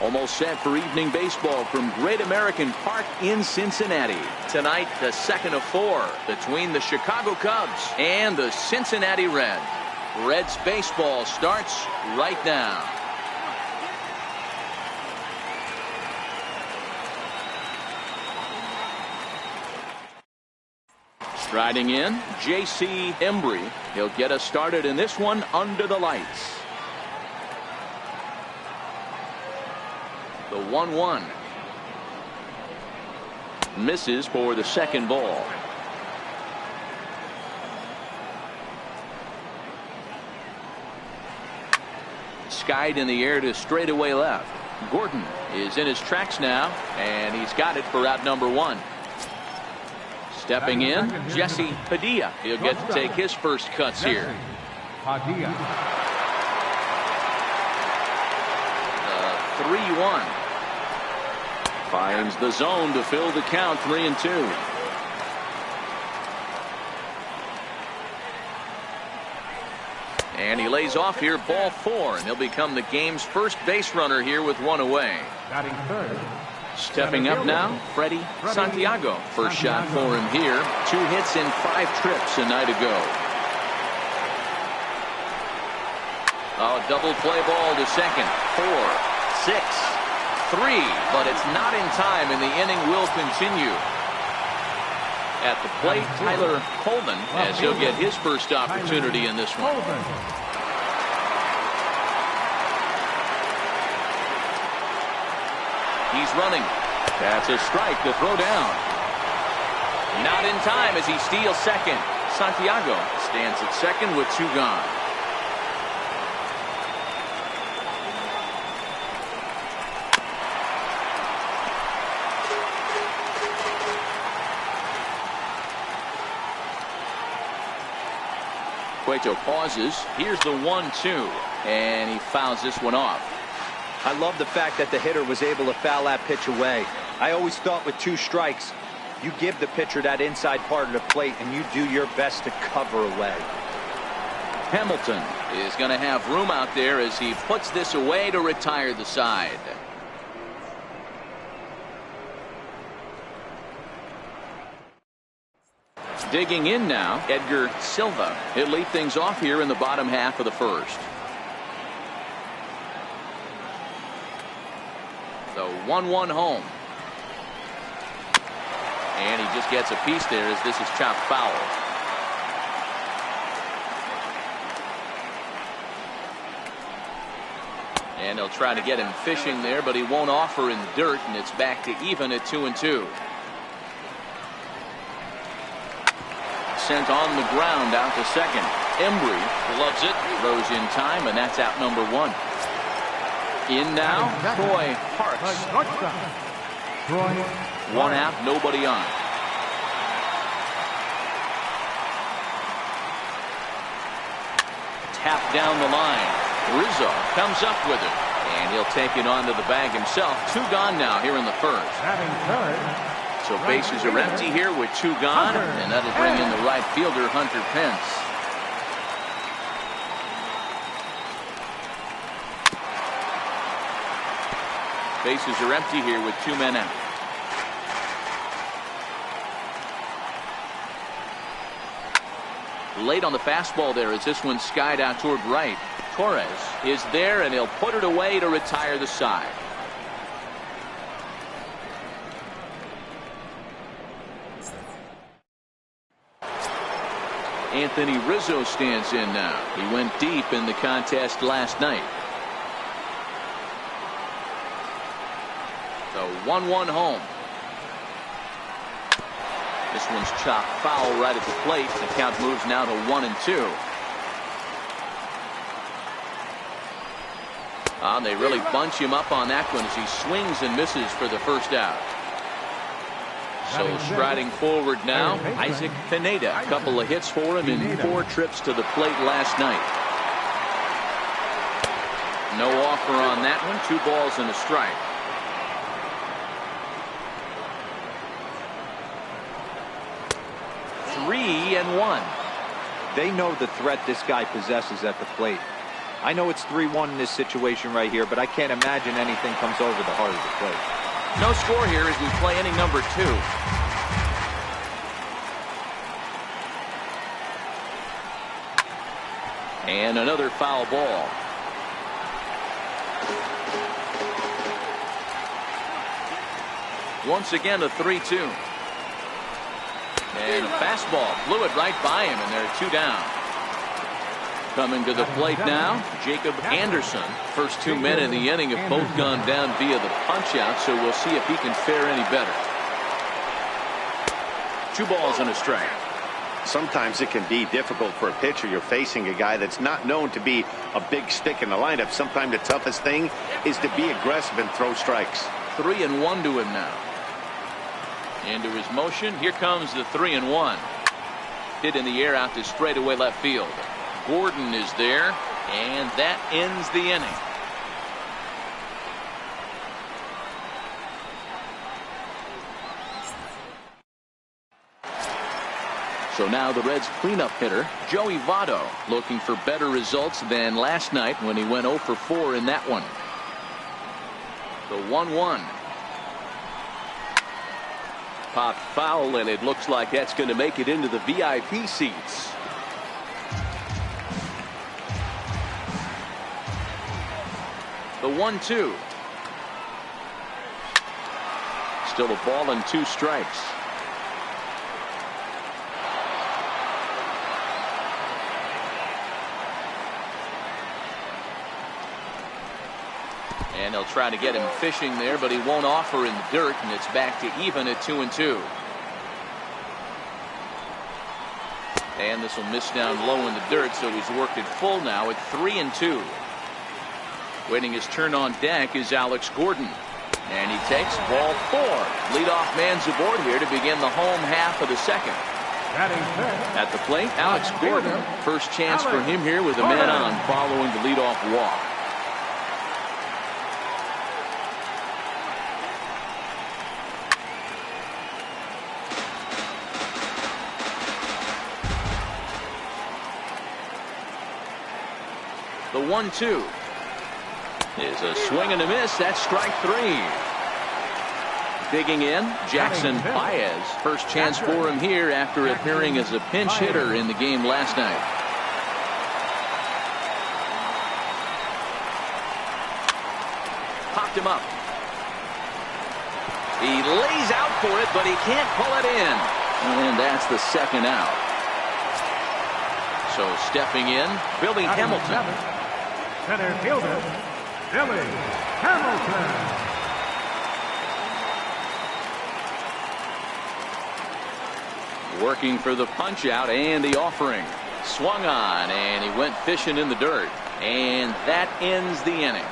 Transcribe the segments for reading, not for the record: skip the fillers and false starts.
Almost set for evening baseball from Great American Park in Cincinnati. Tonight, the second of 4 between the Chicago Cubs and the Cincinnati Reds. Reds baseball starts right now. Striding in, J.C. Embry. He'll get us started in this one under the lights. The 1-1. Misses for the second ball. Skied in the air to straightaway left. Gordon is in his tracks now, and he's got it for out number 1. Stepping in, Jesse Padilla. He'll get to take his first cuts here. 3-1. Finds the zone to fill the count, 3-2. And he lays off here, ball 4, and he'll become the game's first base runner here with 1 away. Stepping up now, Freddie Santiago. First shot for him here. 2 hits in 5 trips a night ago. Oh, double play ball to second. 4, 6, 3, but it's not in time, and the inning will continue. At the plate, Tyler Coleman, as he'll get his first opportunity in this one. He's running. That's a strike to throw down. Not in time as he steals second. Santiago stands at second with 2 gone. Cueto pauses. Here's the 1-2, and he fouls this one off. I love the fact that the hitter was able to foul that pitch away. I always thought with 2 strikes, you give the pitcher that inside part of the plate and you do your best to cover away. Hamilton is going to have room out there as he puts this away to retire the side. Digging in now, Edgar Silva. He'll lead things off here in the bottom half of the first. The 1-1 home. And he just gets a piece there as this is chopped foul. And they'll try to get him fishing there, but he won't offer in the dirt, and it's back to even at 2-2. Sent on the ground out to second. Embry loves it, throws in time, and that's out number 1. In now, Troy Parks. 1 out, nobody on. Tap down the line. Rizzo comes up with it, and he'll take it onto the bag himself. 2 gone now here in the first. So bases are empty here with 2 gone, and that'll bring in the right fielder, Hunter Pence. Bases are empty here with 2 men out. Late on the fastball there as this one skied out toward right. Torres is there, and he'll put it away to retire the side. Anthony Rizzo stands in now. He went deep in the contest last night. The 1-1 home. This one's chopped foul right at the plate. The count moves now to 1-2. They really bunch him up on that one as he swings and misses for the first out. So striding forward now, Isaac Pineda. A couple of hits for him in 4 trips to the plate last night. No offer on that one. 2 balls and a strike. Three and 1. They know the threat this guy possesses at the plate. I know it's 3-1 in this situation right here, but I can't imagine anything comes over the heart of the plate. No score here as we play inning number 2. And another foul ball. Once again, a 3-2. And a fastball blew it right by him, and they're 2 down. Coming to the plate now, Jacob Anderson. First 2 men in the inning have both gone down via the punch-out, so we'll see if he can fare any better. 2 balls and a strike. Sometimes it can be difficult for a pitcher. You're facing a guy that's not known to be a big stick in the lineup. Sometimes the toughest thing is to be aggressive and throw strikes. 3-1 to him now. Into his motion. Here comes the 3-1. Hit in the air out to straightaway left field. Gordon is there, and that ends the inning. So now the Reds cleanup hitter, Joey Votto, looking for better results than last night when he went 0 for 4 in that one. The 1-1. Popped foul, and it looks like that's going to make it into the VIP seats. The 1-2. Still a ball and 2 strikes. And they'll try to get him fishing there, but he won't offer in the dirt, and it's back to even at 2-2. And this will miss down low in the dirt, so he's worked it full now at 3-2. Waiting his turn on deck is Alex Gordon. And he takes ball 4. Leadoff man's aboard here to begin the home half of the second. At the plate, Alex Gordon. First chance for him here with a man on following the leadoff walk. The 1-2 is a swing and a miss. That's strike 3. Digging in, Jackson Baez. First chance for him here after appearing as a pinch hitter in the game last night. Popped him up. He lays out for it, but he can't pull it in. And that's the second out. So stepping in, Billy Hamilton. Center fielder, Billy Hamilton. Working for the punch out and the offering. Swung on, and he went fishing in the dirt. And that ends the inning.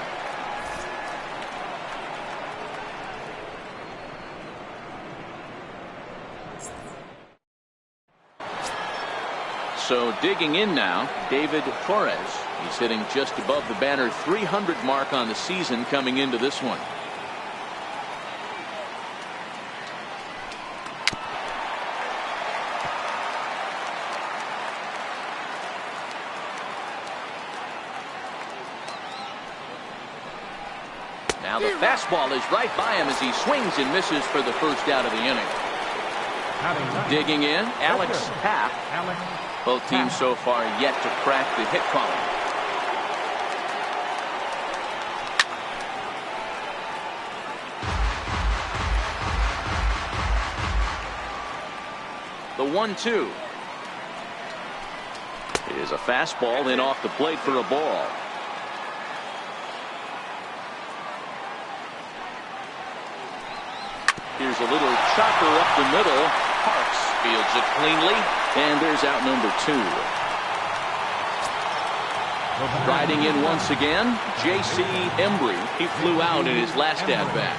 So digging in now, David Torres. He's hitting just above the banner 300 mark on the season coming into this one. Now the fastball is right by him as he swings and misses for the first out of the inning. Digging in, Alex Papp. Both teams so far yet to crack the hit column. The 1-2 is a fastball in off the plate for a ball. Here's a little chopper up the middle. Parks fields it cleanly, and there's out number 2. Riding in once again, J.C. Embry. He flew out in his last at-bat.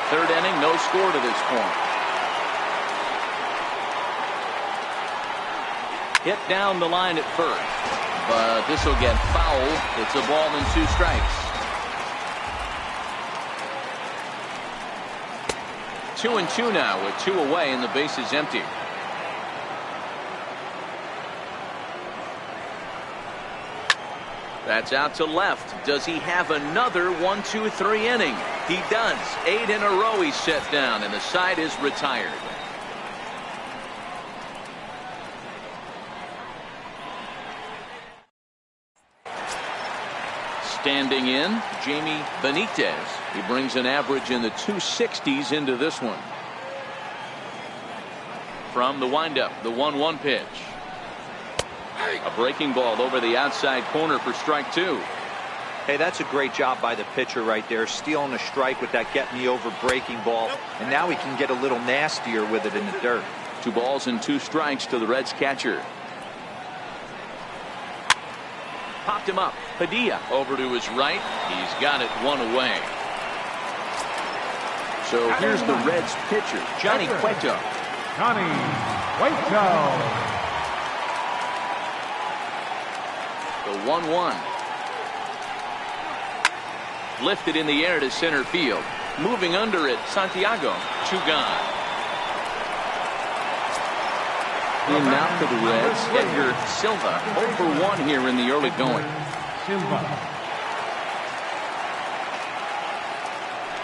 Third inning, no score to this point. Hit down the line at first, but this will get foul. It's a ball and 2 strikes. 2-2 now with 2 away and the base is empty. That's out to left. Does he have another 1-2-3 inning? He does. 8 in a row he's set down, and the side is retired. Standing in, Jamie Benitez. He brings an average in the 260s into this one. From the windup, the 1-1 pitch. A breaking ball over the outside corner for strike 2. Hey, that's a great job by the pitcher right there, stealing a strike with that get me over breaking ball, and now he can get a little nastier with it in the dirt. 2 balls and 2 strikes to the Reds catcher. Popped him up. Padilla over to his right. He's got it 1 away. So here's the Reds pitcher, Johnny Cueto. Johnny Cueto. The 1-1. Lifted in the air to center field. Moving under it, Santiago. 2 gone. In now for the Reds, Edgar Silva. 0 for 1 here in the early going. Silva.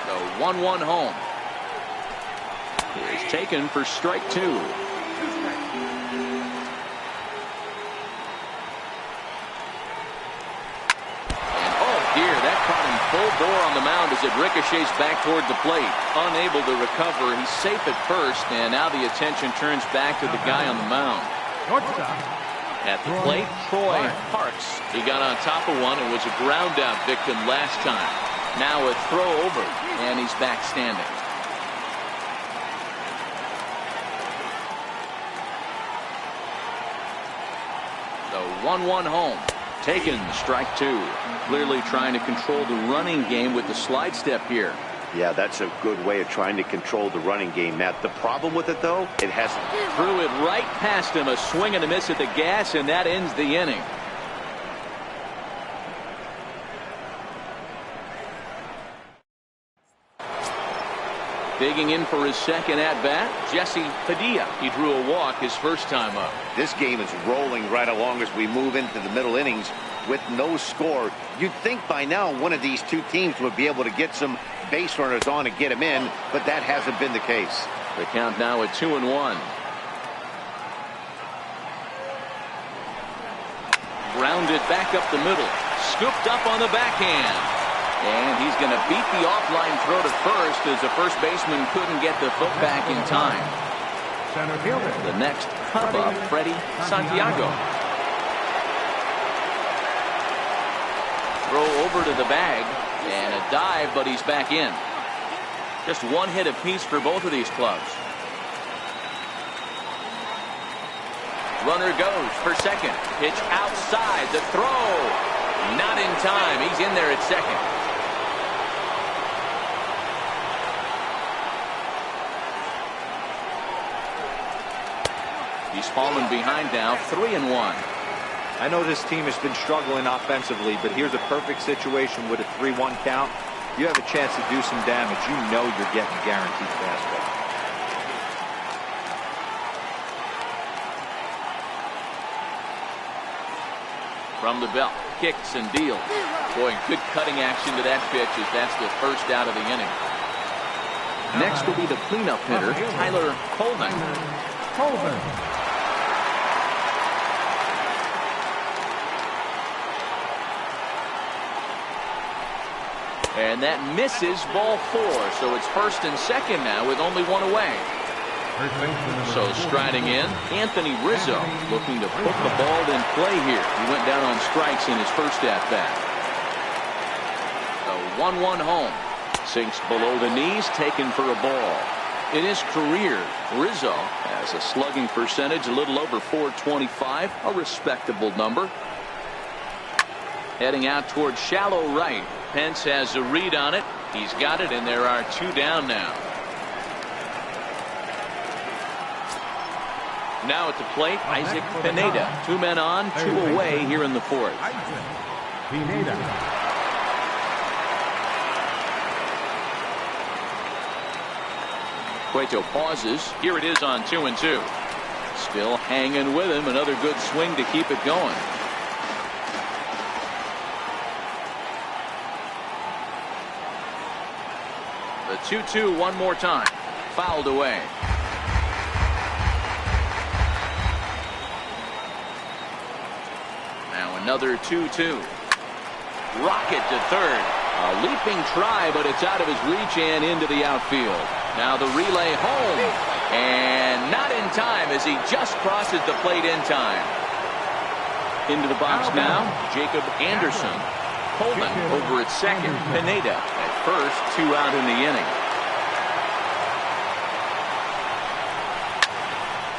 The 1-1 home is taken for strike 2. Full bore on the mound as it ricochets back toward the plate. Unable to recover. He's safe at first, and now the attention turns back to the guy on the mound. At the plate, Troy Parks. He got on top of one and was a ground out victim last time. Now a throw over, and he's back standing. The 1-1 home. Taken, strike 2. Clearly trying to control the running game with the slide step here. Yeah, that's a good way of trying to control the running game, Matt. The problem with it, though, it hasn't. Threw it right past him. A swing and a miss at the gas, and that ends the inning. Digging in for his second at-bat, Jesse Padilla. He drew a walk his first time up. This game is rolling right along as we move into the middle innings with no score. You'd think by now one of these 2 teams would be able to get some base runners on and get them in, but that hasn't been the case. The count now at 2-1. Grounded back up the middle. Scooped up on the backhand. And he's going to beat the offline throw to first as the first baseman couldn't get the foot back in time. Center fielder. The next up, Freddie Santiago. Throw over to the bag and a dive, but he's back in. Just 1 hit apiece for both of these clubs. Runner goes for second. Pitch outside. The throw. Not in time. He's in there at second. He's fallen behind now, 3-1. I know this team has been struggling offensively, but here's a perfect situation with a 3-1 count. You have a chance to do some damage. You know you're getting a guaranteed fastball. From the belt, kicks and deals. Boy, good cutting action to that pitch as that's the first out of the inning. Next will be the cleanup hitter, Tyler Colvin. And that misses, ball 4. So it's first and second now with only 1 away. So striding in, Anthony Rizzo looking to put the ball in play here. He went down on strikes in his first at-bat. The 1-1 home. Sinks below the knees, taken for a ball. In his career, Rizzo has a slugging percentage a little over .425, a respectable number. Heading out towards shallow right. Pence has a read on it. He's got it, and there are 2 down now. Now at the plate, Isaac Pineda. 2 men on, 2 away here in the 4th. Pineda. Cueto pauses. Here it is on 2-2. Still hanging with him. Another good swing to keep it going. 2-2 one more time. Fouled away. Now another 2-2. Rocket to third. A leaping try, but it's out of his reach and into the outfield. Now the relay home. And not in time as he just crosses the plate in time. Into the box now, Jacob Anderson. Coleman over at second. Pineda at first. 2 out in the inning.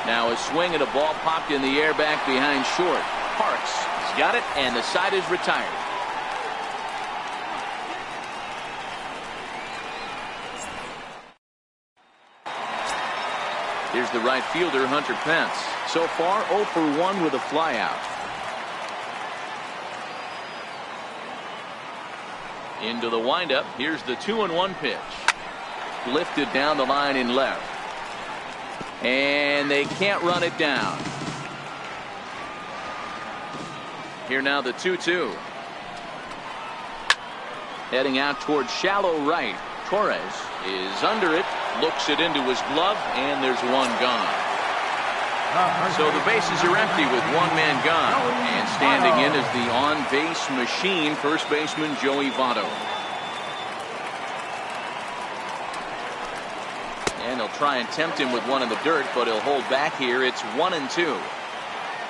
Now a swing and a ball popped in the air back behind short. Parks has got it, and the side is retired. Here's the right fielder, Hunter Pence. So far, 0 for 1 with a flyout. Into the windup. Here's the 2-1 pitch. Lifted down the line in left. And they can't run it down. Here now the 2-2. Heading out towards shallow right. Torres is under it. Looks it into his glove, and there's one gone. So the bases are empty with one man gone. And standing in is the on-base machine, first baseman Joey Votto. And they'll try and tempt him with one in the dirt, but he'll hold back here. It's 1-2.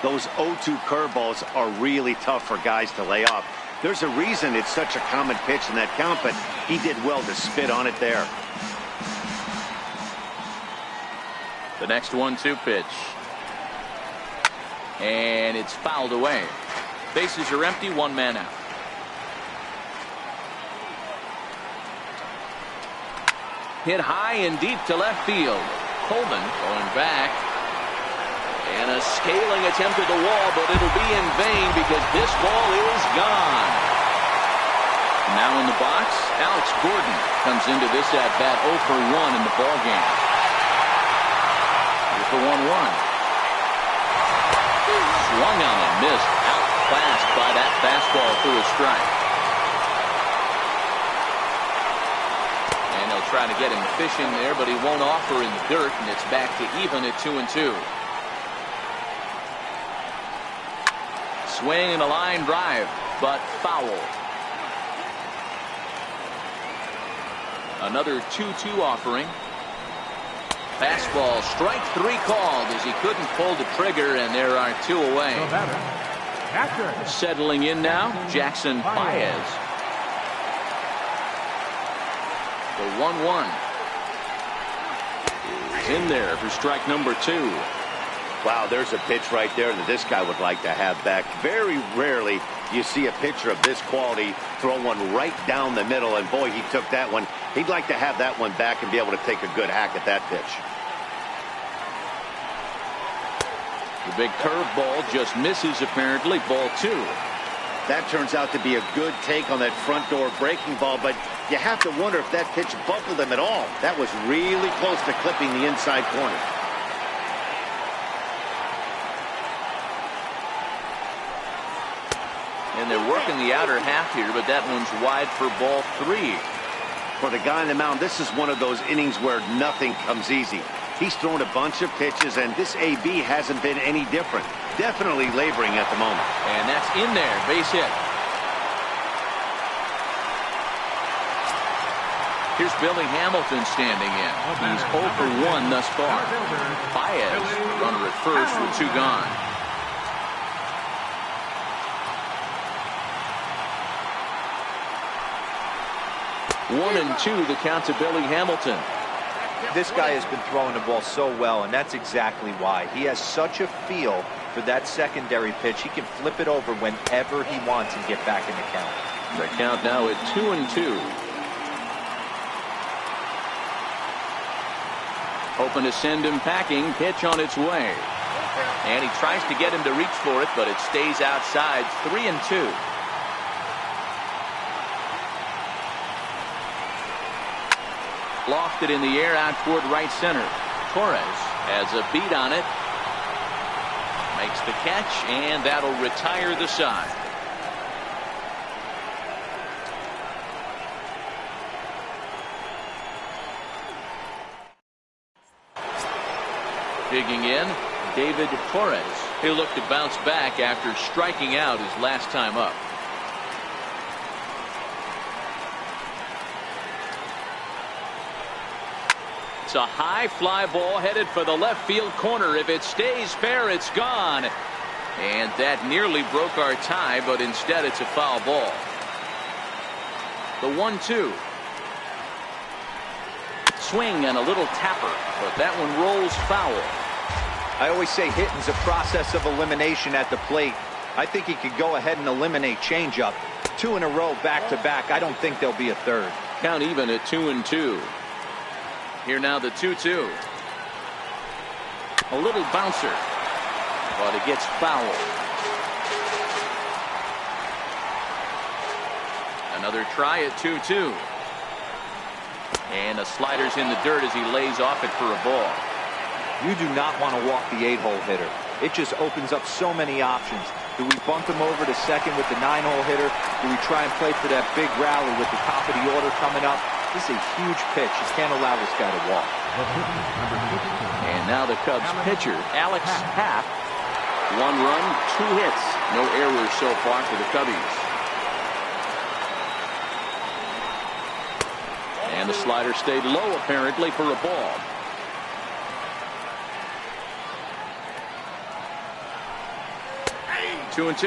Those 0-2 curveballs are really tough for guys to lay off. There's a reason it's such a common pitch in that count, but he did well to spit on it there. The next 1-2 pitch. And it's fouled away. Bases are empty, one man out. Hit high and deep to left field. Coleman going back. And a scaling attempt at the wall, but it'll be in vain because this ball is gone. Now in the box, Alex Gordon comes into this at bat 0 for 1 in the ball game. Here's the 1-1. Swung on and missed. Outclassed by that fastball through a strike. And they'll try to get him fishing there, but he won't offer in the dirt, and it's back to even at 2-2. Swing and a line drive, but foul. Another 2-2 offering. Fastball, strike 3 called as he couldn't pull the trigger, and there are 2 away. Settling in now, Jackson Baez. The 1-1 is in there for strike number 2. Wow, there's a pitch right there that this guy would like to have back. Very rarely you see a pitcher of this quality throw one right down the middle, and boy, he took that one. He'd like to have that one back and be able to take a good hack at that pitch. The big curveball just misses, apparently. Ball 2. That turns out to be a good take on that front door breaking ball, but you have to wonder if that pitch buckled him at all. That was really close to clipping the inside corner. And they're working the outer half here, but that one's wide for ball 3. For the guy on the mound, this is one of those innings where nothing comes easy. He's thrown a bunch of pitches, and this AB hasn't been any different. Definitely laboring at the moment. And that's in there. Base hit. Here's Billy Hamilton standing in. He's 0 for 1 thus far. Baez, runner at first with 2 gone. One and 2, the count to Billy Hamilton. This guy has been throwing the ball so well, and that's exactly why. He has such a feel for that secondary pitch. He can flip it over whenever he wants and get back in the count. The count now at 2 and 2. Hoping to send him packing. Pitch on its way. And he tries to get him to reach for it, but it stays outside. 3 and 2. Lofted in the air out toward right center. Torres has a beat on it. Makes the catch, and that'll retire the side. Digging in, David Torres. He'll look to bounce back after striking out his last time up. It's a high fly ball headed for the left field corner. If it stays fair, it's gone. And that nearly broke our tie, but instead it's a foul ball. The 1-2. Swing and a little tapper, but that one rolls foul. I always say hitting's a process of elimination at the plate. I think he could go ahead and eliminate changeup. 2 in a row back to back. I don't think there'll be a third. Count even at 2-2. Here now the 2-2. A little bouncer, but it gets foul. Another try at 2-2. And the slider's in the dirt as he lays off it for a ball. You do not want to walk the 8-hole hitter. It just opens up so many options. Do we bunt him over to second with the 9-hole hitter? Do we try and play for that big rally with the top of the order coming up? This is a huge pitch. You can't allow this guy to walk. And now the Cubs pitcher, Alex Happ. 1 run, 2 hits. No errors so far for the Cubbies. And the slider stayed low apparently for a ball. Two and 2.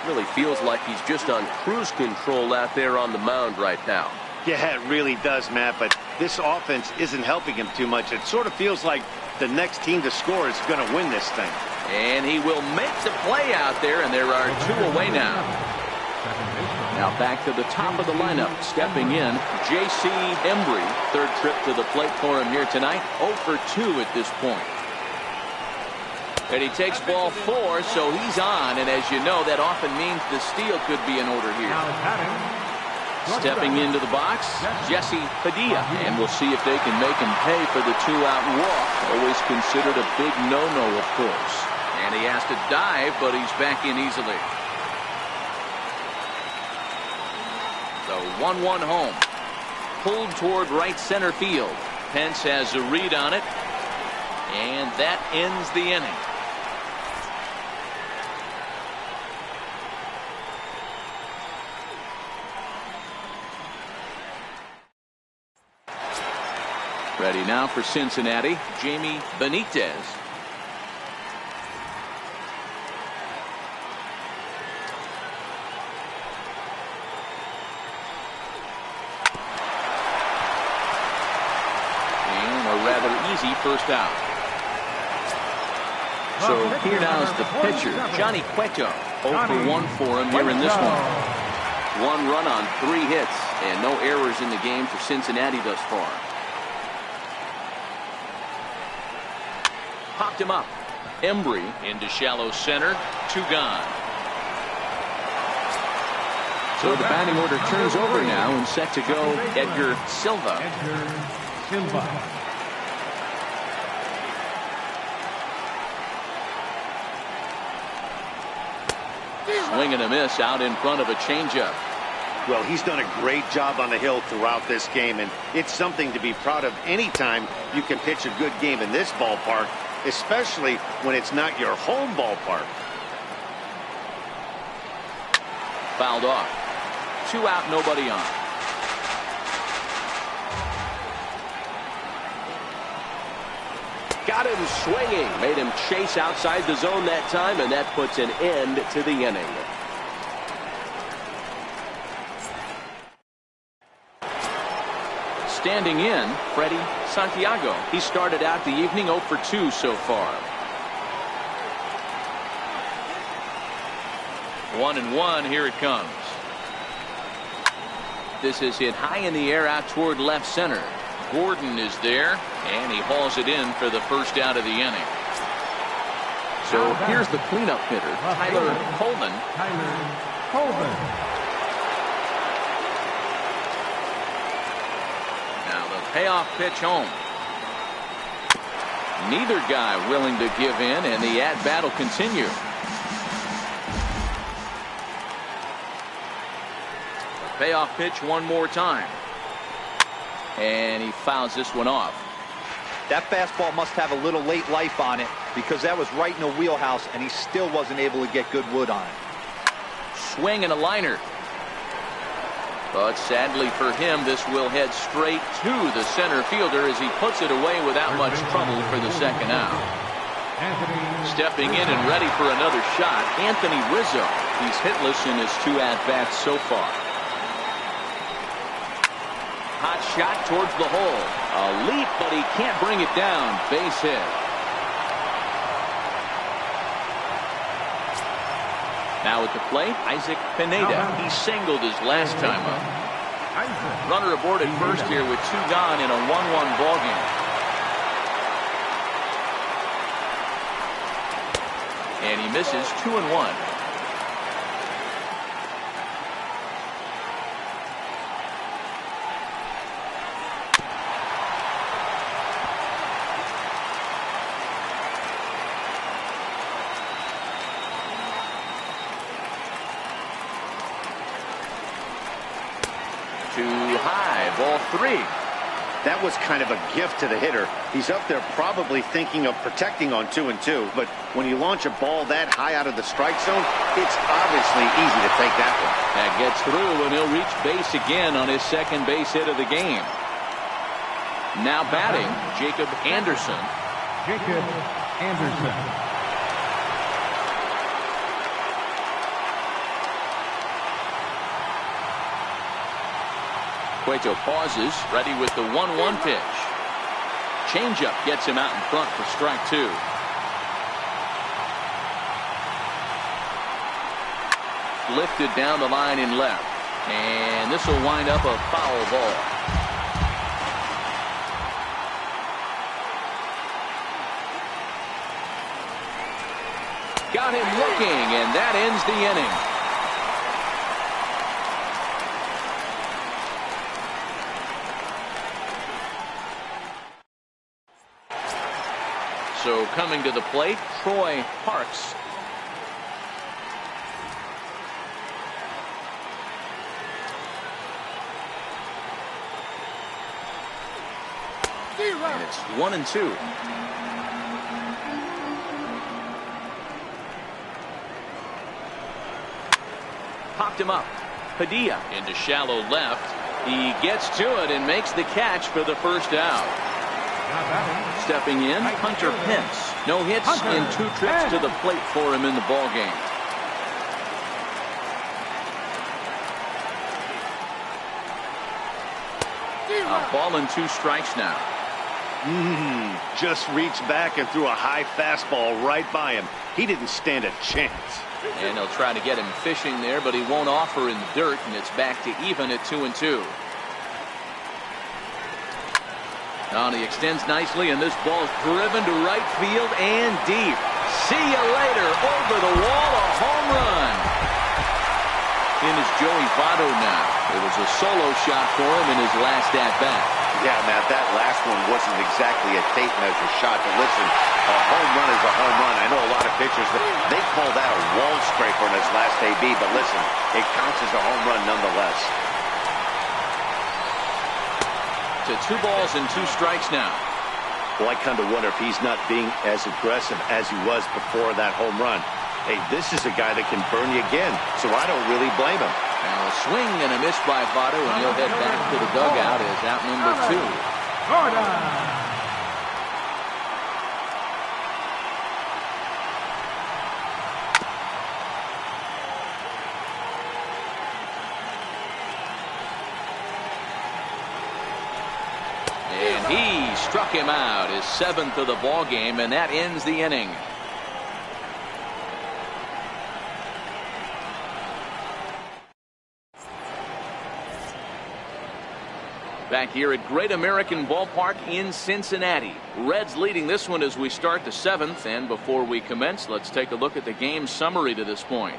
Really feels like he's just on cruise control out there on the mound right now. Yeah, it really does, Matt, but this offense isn't helping him too much. It sort of feels like the next team to score is going to win this thing. And he will make the play out there, and there are 2 away now. Now back to the top of the lineup. Stepping in, J.C. Embry. 3rd trip to the plate for him here tonight. 0 for 2 at this point. And he takes ball 4, so he's on. And as you know, that often means the steal could be in order here. Stepping into the box, Jesse Padilla. And we'll see if they can make him pay for the 2-out walk. Always considered a big no-no, of course. And he has to dive, but he's back in easily. The 1-1 home. Pulled toward right center field. Pence has a read on it. And that ends the inning. Ready now for Cincinnati, Jamie Benitez. And a rather easy first out. So here now is the pitcher, Johnny Cueto. 0 for 1 for him here in this one. 1 run on 3 hits, and no errors in the game for Cincinnati thus far. Popped him up. Embry into shallow center. 2 gone. So the batting order turns over now and set to go Edgar Silva. Swing and a miss out in front of a changeup. Well, he's done a great job on the hill throughout this game, and it's something to be proud of anytime you can pitch a good game in this ballpark, especially when it's not your home ballpark. Fouled off. 2 out, nobody on. Got him swinging. Made him chase outside the zone that time, and that puts an end to the inning. Standing in, Freddie Santiago. He started out the evening 0 for 2 so far. 1-1, here it comes. This is hit high in the air out toward left center. Gordon is there, and he hauls it in for the first out of the inning. So here's the cleanup hitter, Tyler Coleman. Now the payoff pitch home. Neither guy willing to give in, and the at-bat will continue. The payoff pitch one more time. And he fouls this one off. That fastball must have a little late life on it because that was right in the wheelhouse, and he still wasn't able to get good wood on it. Swing and a liner. But sadly for him, this will head straight to the center fielder as he puts it away without much trouble for the second out. Stepping in and ready for another shot, Anthony Rizzo. He's hitless in his 2 at-bats so far. Hot shot towards the hole. A leap, but he can't bring it down. Base hit. Now at the plate, Isaac Pineda. He singled his last time up. Runner aboard at first here with 2 gone in a 1-1 ball game. And he misses 2-1. Too high, ball 3. That was kind of a gift to the hitter. He's up there probably thinking of protecting on 2-2, but when you launch a ball that high out of the strike zone, it's obviously easy to take that one. That gets through, and he'll reach base again on his second base hit of the game. Now batting, Jacob Anderson. Jacob Anderson. Cueto pauses, ready with the 1-1 pitch. Changeup gets him out in front for strike 2. Lifted down the line in left. And this will wind up a foul ball. Got him looking, and that ends the inning. So coming to the plate, Troy Parks. And it's 1-2. Popped him up. Padilla into shallow left. He gets to it and makes the catch for the first out. Stepping in, Hunter Pence. No hits in 2 trips to the plate for him in the ball game. A ball and 2 strikes now. Just reached back and threw a high fastball right by him. He didn't stand a chance. And they'll try to get him fishing there, but he won't offer in the dirt, and it's back to even at 2-2. Oh, he extends nicely, and this ball's driven to right field and deep. See you later. Over the wall, a home run. In is Joey Votto now. It was a solo shot for him in his last at-bat. Yeah, Matt, that last one wasn't exactly a tape measure shot. But listen, a home run is a home run. I know a lot of pitchers, they call that a wall scraper in his last AB. But listen, it counts as a home run nonetheless. To 2 balls and 2 strikes now. Well, I kind of wonder if he's not being as aggressive as he was before that home run. Hey, this is a guy that can burn you again, so I don't really blame him. Now a swing and a miss by Votto, and he'll head back to the dugout as out number 2. And he struck him out, his 7th of the ball game, and that ends the inning. Back here at Great American Ballpark in Cincinnati. Reds leading this one as we start the 7th, and before we commence, let's take a look at the game summary to this point.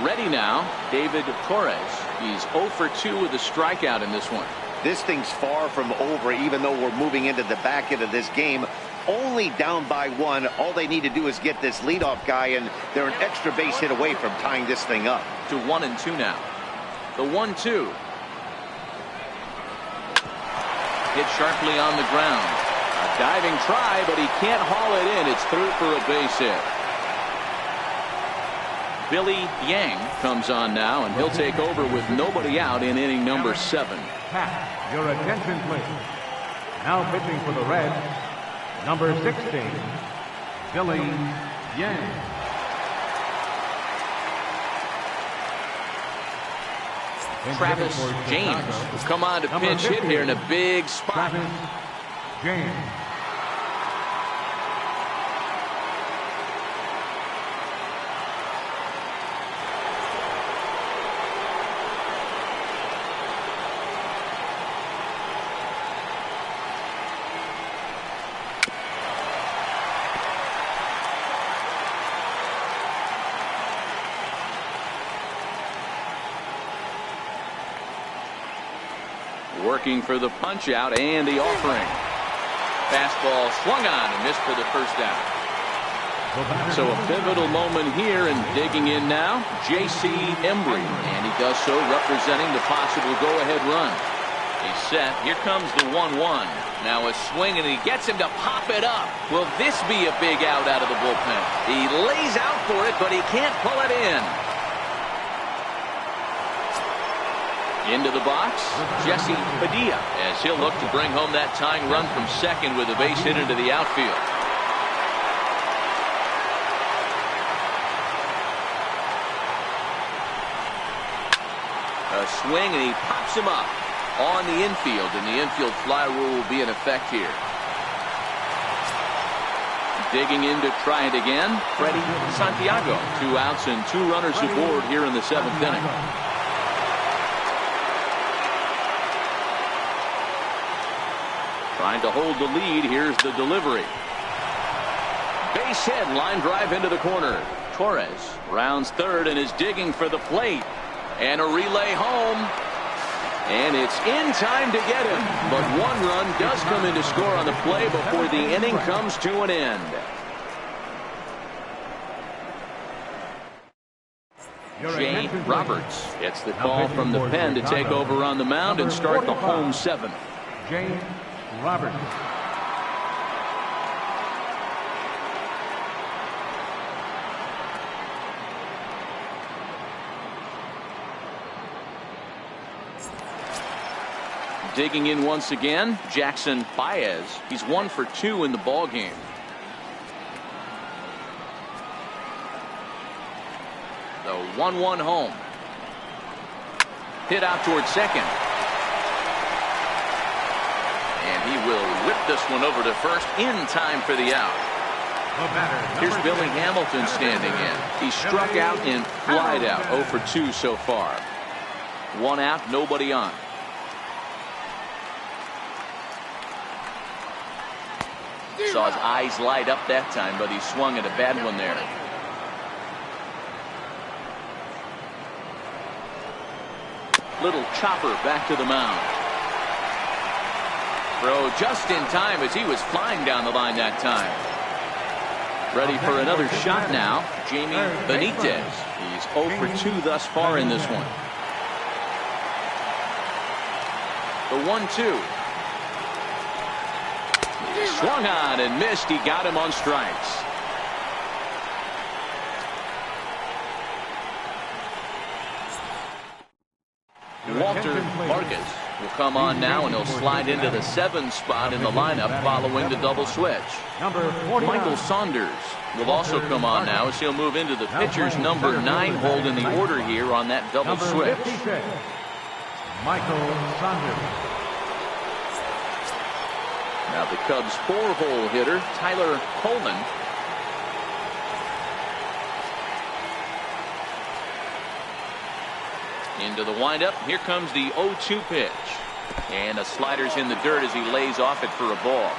Ready now, David Torres. He's 0 for 2 with a strikeout in this one. This thing's far from over, even though we're moving into the back end of this game. Only down by 1. All they need to do is get this leadoff guy, and they're an extra base hit away from tying this thing up. To 1-2 now. The 1-2. hit sharply on the ground. A diving try, but he can't haul it in. It's through for a base hit. Billy Yang comes on now, and he'll take over with nobody out in inning number 7. Pat, your attention, please. Now pitching for the Reds, number 16, Billy Yang. Travis James will come on to pinch hit here in a big spot. Travis James. Working for the punch out and the offering. Fastball swung on and missed for the first out. So a pivotal moment here, and digging in now, J.C. Embry, and he does so representing the possible go-ahead run. He's set. Here comes the 1-1. Now a swing, and he gets him to pop it up. Will this be a big out of the bullpen? He lays out for it, but he can't pull it in. Into the box, Jesse Padilla, as he'll look to bring home that tying run from second with a base hit into the outfield. A swing, and he pops him up on the infield, and the infield fly rule will be in effect here. Digging in to try it again, Freddie Santiago. 2 outs and 2 runners aboard here in the 7th inning. Trying to hold the lead. Here's the delivery. Base hit, line drive into the corner. Torres rounds third and is digging for the plate. And a relay home. And it's in time to get him. But 1 run does come in to score on the play before the inning comes to an end. Jay Roberts gets the call from the pen to take over on the mound and start the home 7th. Jay Roberts. Digging in once again, Jackson Baez. He's 1 for 2 in the ball game. The 1-1 home. Hit out towards second. And he will whip this one over to first in time for the out. Here's Billy Hamilton standing in. He struck out and flied out. 0 for 2 so far. 1 out, nobody on. Saw his eyes light up that time, but he swung at a bad one there. Little chopper back to the mound. Throw just in time as he was flying down the line that time. Ready for another shot now, Jamie Benitez. He's 0 for 2 thus far in this one. The 1-2. Swung on and missed. He got him on strikes. Walter Vargas will come on now, and he'll slide into the 7 spot in the lineup following the double switch. Michael Saunders will also come on now as he'll move into the pitcher's number 9 hold in the order here on that double switch. Michael Saunders. Now the Cubs 4-hole hitter, Tyler Coleman. Into the windup. Here comes the 0-2 pitch. And the slider's in the dirt as he lays off it for a ball.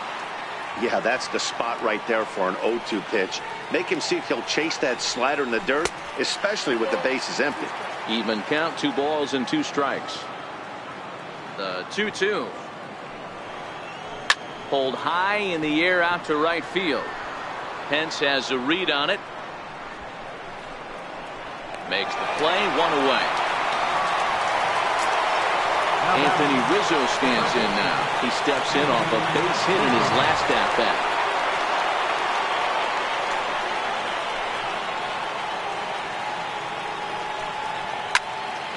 Yeah, that's the spot right there for an 0-2 pitch. Make him see if he'll chase that slider in the dirt, especially with the bases empty. Even count, 2 balls and 2 strikes. The 2-2. Pulled high in the air out to right field. Pence has a read on it. Makes the play, 1 away. Anthony Rizzo stands in now. He's steps in off a base hit in his last at-bat.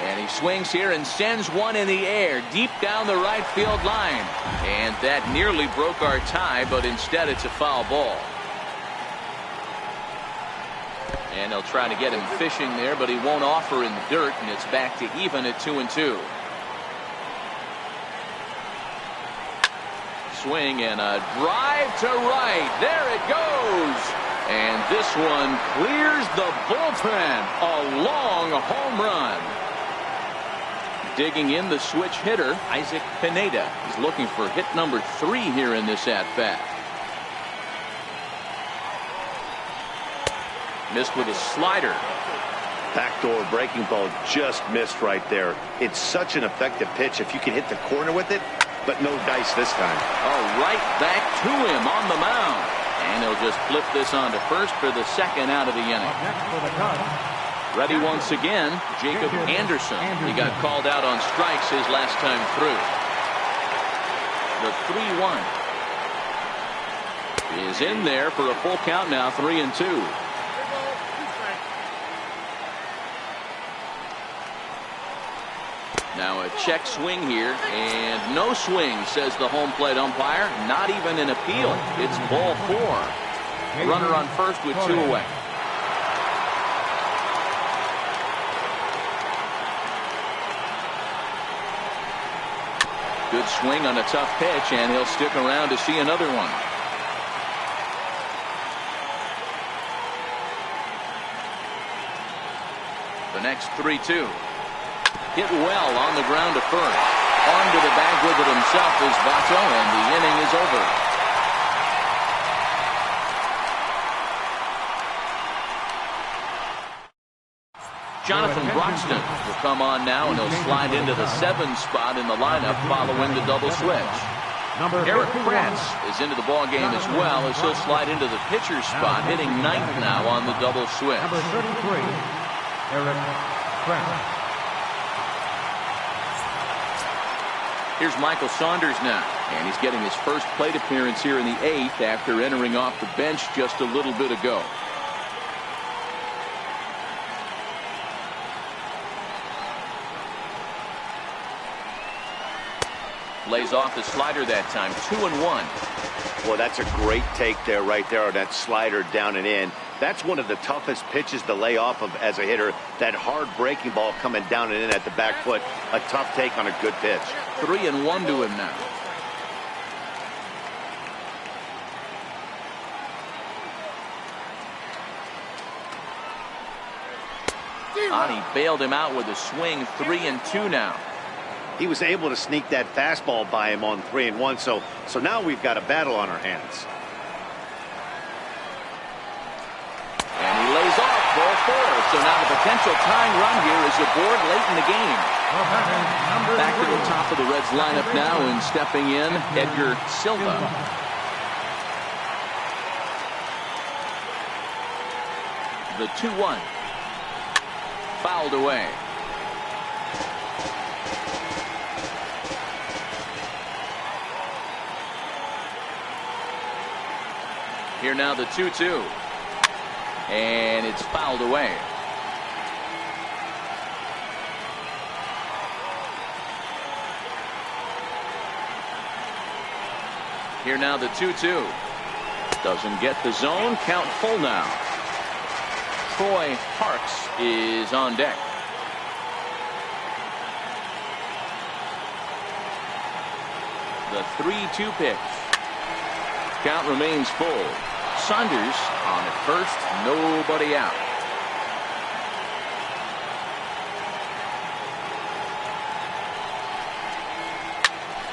And he swings here and sends one in the air deep down the right field line. And that nearly broke our tie, but instead it's a foul ball. And they'll try to get him fishing there, but he won't offer in the dirt, and it's back to even at 2-2. Swing and a drive to right. There it goes. And this one clears the bullpen. A long home run. Digging in the switch hitter, Isaac Pineda. He's looking for hit number 3 here in this at-bat. Missed with a slider. Backdoor breaking ball just missed right there. It's such an effective pitch if you can hit the corner with it, but no dice this time. Oh, right back to him on the mound. And he'll just flip this on to first for the second out of the inning. Ready once again, Jacob Anderson. He got called out on strikes his last time through. The 3-1 is in there for a full count now, 3-2. Now a check swing here, and no swing, says the home plate umpire. Not even an appeal. It's ball 4. Runner on first with 2 away. Good swing on a tough pitch, and he'll stick around to see another one. The next 3-2. Hit well on the ground to first. On to the bag with it himself is Vato, and the inning is over. Jonathan Broxton will come on now, and he'll slide into the 7 spot in the lineup following the double switch. Eric Kratz is into the ball game as well, as he'll slide into the pitcher spot, hitting 9th now on the double switch. Number 33, Eric Kratz. Here's Michael Saunders now, and he's getting his first plate appearance here in the 8th after entering off the bench just a little bit ago. Lays off the slider that time, 2-1. Well, that's a great take there, right there, on that slider down and in. That's one of the toughest pitches to lay off of as a hitter. That hard breaking ball coming down and in at the back foot. A tough take on a good pitch. 3-1 to him now. Ani bailed him out with a swing. 3-2 now. He was able to sneak that fastball by him on 3-1, so now we've got a battle on our hands. And he lays off ball 4. So now the potential tying run here is aboard late in the game. Back to the top of the Reds lineup now, and stepping in, Edgar Silva. The 2-1. Fouled away. Here now the 2-2. And it's fouled away. Here now the 2-2. Doesn't get the zone. Count full now. Troy Parks is on deck. The 3-2 pitch. Count remains full. Saunders on at first, nobody out.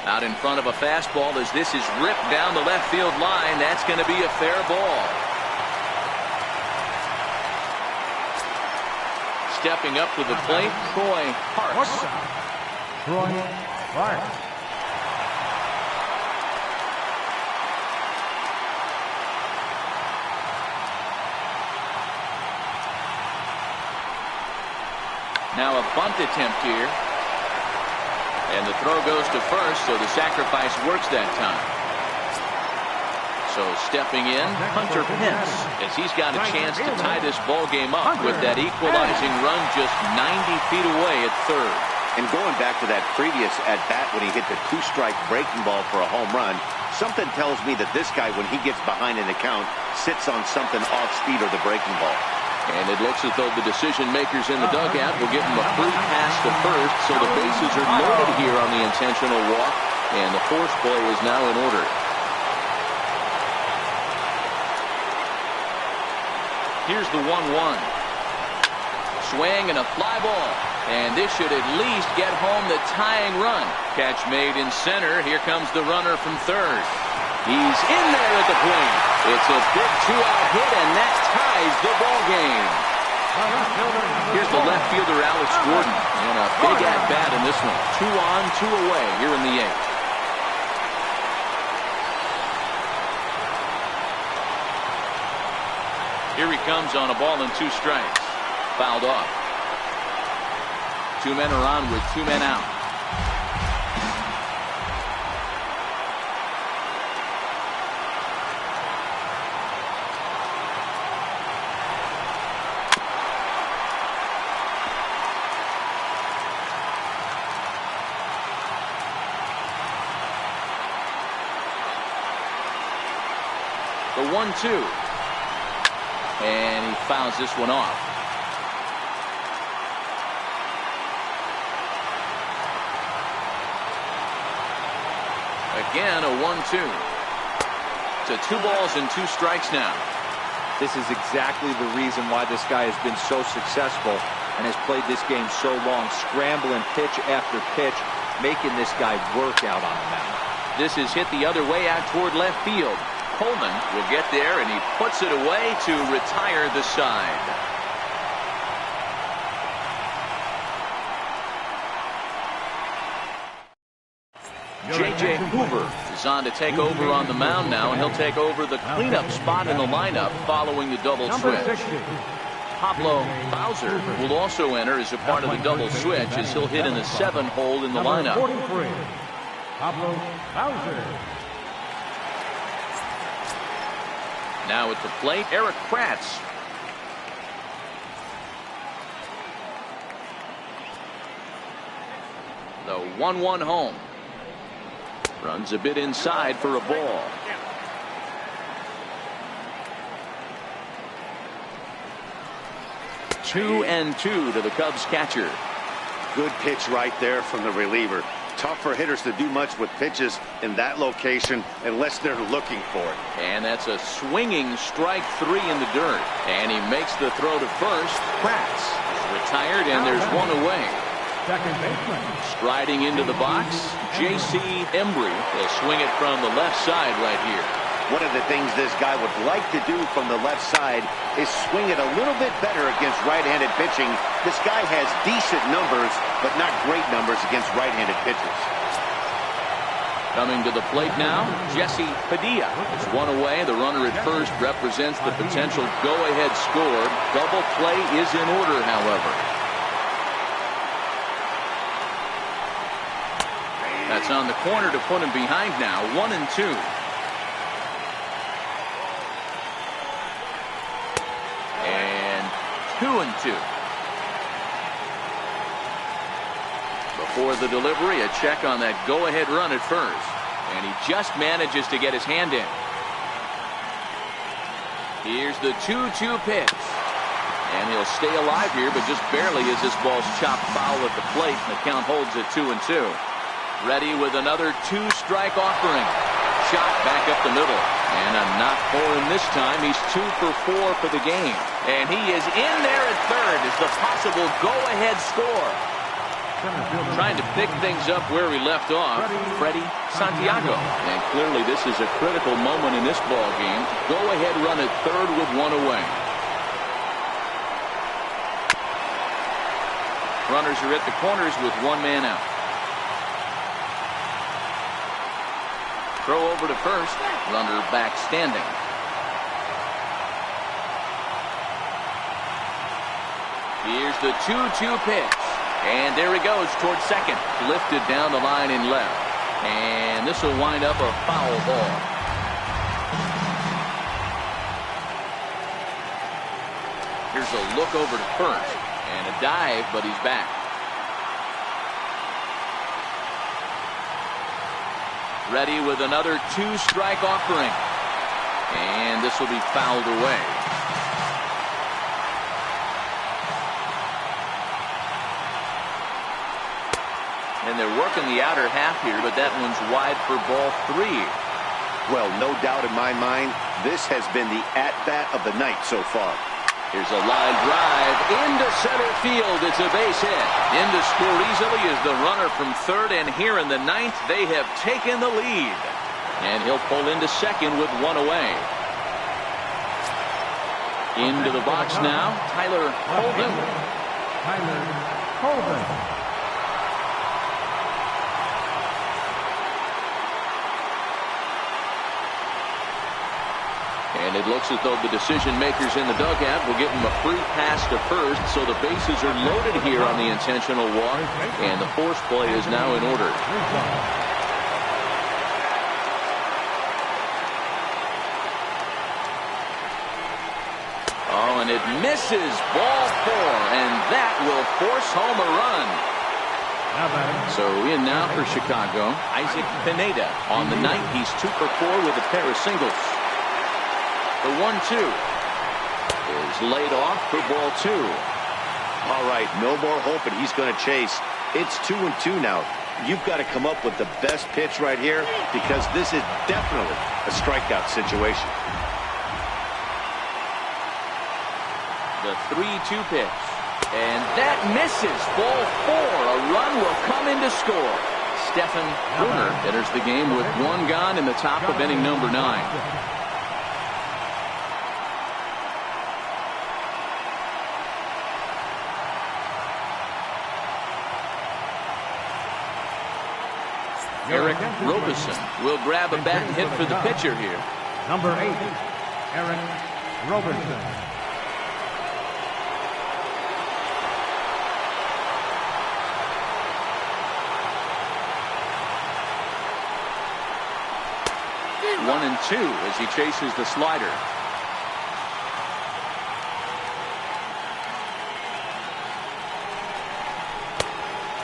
Out in front of a fastball as this is ripped down the left field line. That's going to be a fair ball. Stepping up to the plate, Troy Parks. Troy Parks. Now a bunt attempt here. And the throw goes to first, so the sacrifice works that time. So stepping in, Hunter Pence, as he's got a chance to tie this ball game up with that equalizing run just 90 feet away at third. And going back to that previous at-bat when he hit the two-strike breaking ball for a home run, something tells me that this guy, when he gets behind in the count, sits on something off-speed or the breaking ball. And it looks as though the decision-makers in the dugout will give him a free pass to first, so the bases are loaded here on the intentional walk, and the force play is now in order. Here's the 1-1. Swing and a fly ball. And this should at least get home the tying run. Catch made in center. Here comes the runner from third. He's in there at the plate. It's a big two-out hit, and that ties the ball game. Here's the left fielder, Alex Gordon, and a big at-bat in this one. 2 on, 2 away here in the 8th. Here he comes on a ball and 2 strikes. Fouled off. 2 men are on with 2 men out. The 1-2. And he fouls this one off. Again, a 1-2. So 2 balls and 2 strikes now. This is exactly the reason why this guy has been so successful and has played this game so long, scrambling pitch after pitch, making this guy work out on the mound. This is hit the other way out toward left field. Coleman will get there, and he puts it away to retire the side. J.J. Hoover is on to take over on the mound now, and he'll take over the cleanup spot in the lineup following the double switch. Pablo Bowser will also enter as a part of the double switch, as he'll hit in the 7 hole in the lineup. Pablo Bowser. Now at the plate, Eric Kratz. The 1-1 home. Runs a bit inside for a ball. Two and 2 to the Cubs catcher. Good pitch right there from the reliever. Tough for hitters to do much with pitches in that location unless they're looking for it. And that's a swinging strike 3 in the dirt. And he makes the throw to first. Kratz is retired, and there's 1 away. Second baseman. Striding into the box, J.C. Embry will swing it from the left side right here. One of the things this guy would like to do from the left side is swing it a little bit better against right-handed pitching. This guy has decent numbers, but not great numbers against right-handed pitchers. Coming to the plate now, Jesse Padilla is 1 away. The runner at first represents the potential go-ahead score. Double play is in order, however. That's on the corner to put him behind now. 1 and 2. And 2 and 2. Before the delivery, a check on that go-ahead run at first. And he just manages to get his hand in. Here's the 2-2 pitch. And he'll stay alive here, but just barely as this ball's chopped foul at the plate. And the count holds at 2 and 2. Ready with another 2-strike offering. Shot back up the middle. And a knock for him this time. He's 2 for 4 for the game. And he is in there at third as the possible go-ahead score. Trying to pick things up where we left off, Freddie Santiago. And clearly this is a critical moment in this ball game. Go-ahead run at third with 1 away. Runners are at the corners with 1 man out. Throw over to first. Runner back standing. Here's the 2-2 pitch. And there he goes towards second. Lifted down the line in left. And this will wind up a foul ball. Here's a look over to first. And a dive, but he's back. Ready with another 2-strike offering. And this will be fouled away. And they're working the outer half here, but that one's wide for ball 3. Well, no doubt in my mind, this has been the at-bat of the night so far. Here's a line drive into center field. It's a base hit. In to score easily is the runner from third, and here in the ninth, they have taken the lead. And he'll pull into second with one away. Into the box now, Tyler Holden. Tyler Holden. And it looks as though the decision makers in the dugout will give him a free pass to first, so the bases are loaded here on the intentional walk, and the force play is now in order. Oh, and it misses ball 4, and that will force home a run. So in now for Chicago, Isaac Pineda. On the night, he's 2 for 4 with a pair of singles. The 1-2 is laid off for ball 2. All right, no more hoping he's going to chase. It's 2-2 now. You've got to come up with the best pitch right here, because this is definitely a strikeout situation. The 3-2 pitch. And that misses ball 4. A run will come in to score. Stephen Bruner enters the game with 1 gone in the top of inning number 9. Eric Roberson will grab a bat hit for the pitcher here. Number 8, Eric Roberson. One and 2 as he chases the slider.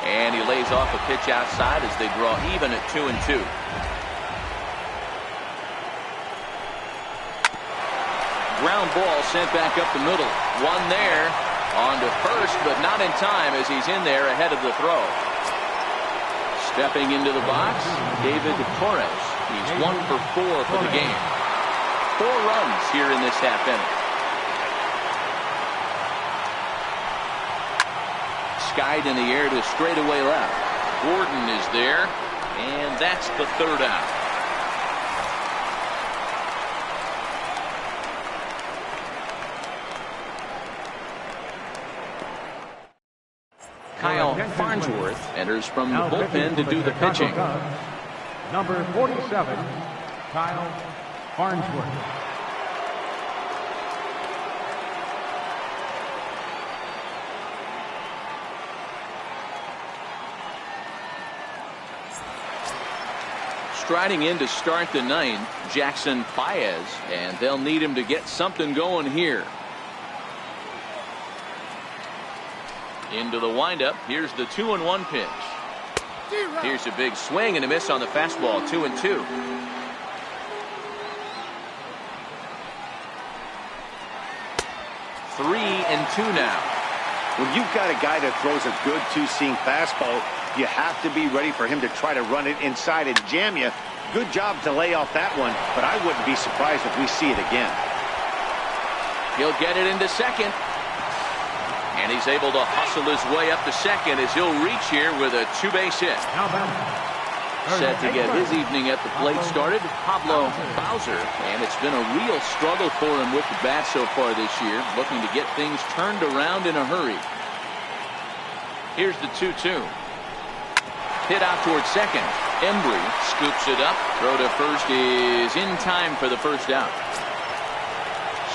And he lays off a pitch outside as they draw even at 2-2. Ground ball sent back up the middle. One there. On to first, but not in time as he's in there ahead of the throw. Stepping into the box, David Torres. He's 1 for 4 for the game. 4 runs here in this half inning. Skied in the air to straightaway left. Gordon is there, and that's the 3rd out. Kyle Farnsworth enters from the bullpen to do the pitching. Number 47, Kyle Farnsworth. Striding in to start the 9th, Jackson Paez, and they'll need him to get something going here. Into the windup. Here's the 2-1 pitch. Here's a big swing and a miss on the fastball. 2-2. Three and 2 now. When you've got a guy that throws a good 2-seam fastball, you have to be ready for him to try to run it inside and jam you. Good job to lay off that one, but I wouldn't be surprised if we see it again. He'll get it into second. And he's able to hustle his way up to second as he'll reach here with a 2-base hit. Set to get his evening at the plate started, Pablo Bowser. And it's been a real struggle for him with the bat so far this year, looking to get things turned around in a hurry. Here's the 2-2. Hit out towards second. Embry scoops it up. Throw to first is in time for the first out.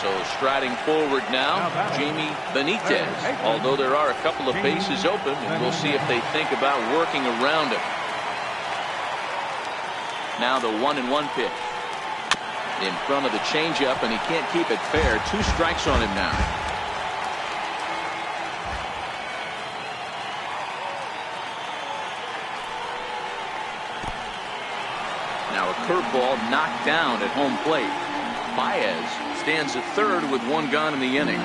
So striding forward now, Jamie Benitez. Although there are a couple of bases open, and we'll see if they think about working around him. Now the 1-1 pitch. In front of the changeup, and he can't keep it fair. 2 strikes on him now. Now a curveball knocked down at home plate. Baez stands at third with 1 gone in the inning.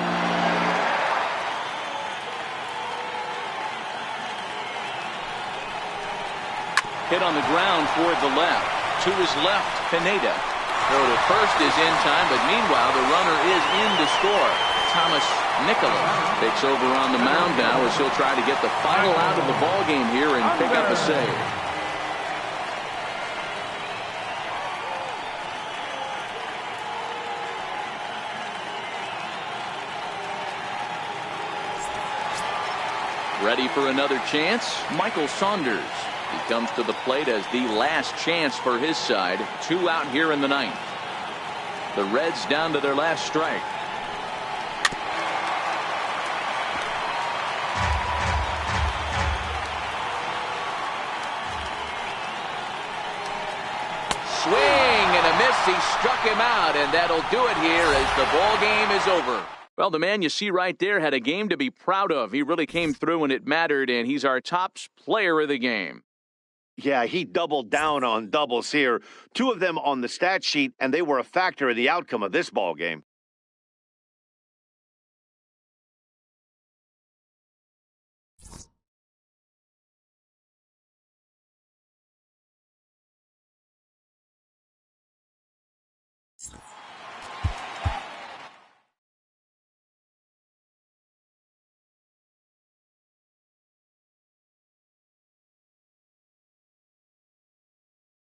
Hit on the ground toward the left. To his left, Pineda. Throw to first is in time, but meanwhile the runner is in to score. Thomas Nicholas takes over on the mound now as he'll try to get the final out of the ball game here and pick up a save. Ready for another chance? Michael Saunders. He comes to the plate as the last chance for his side. 2 out here in the 9th. The Reds down to their last strike. Swing and a miss. He struck him out, and that'll do it here as the ball game is over. Well, the man you see right there had a game to be proud of. He really came through when it mattered, and he's our top player of the game. Yeah, he doubled down on doubles here. 2 of them on the stat sheet, and they were a factor in the outcome of this ball game.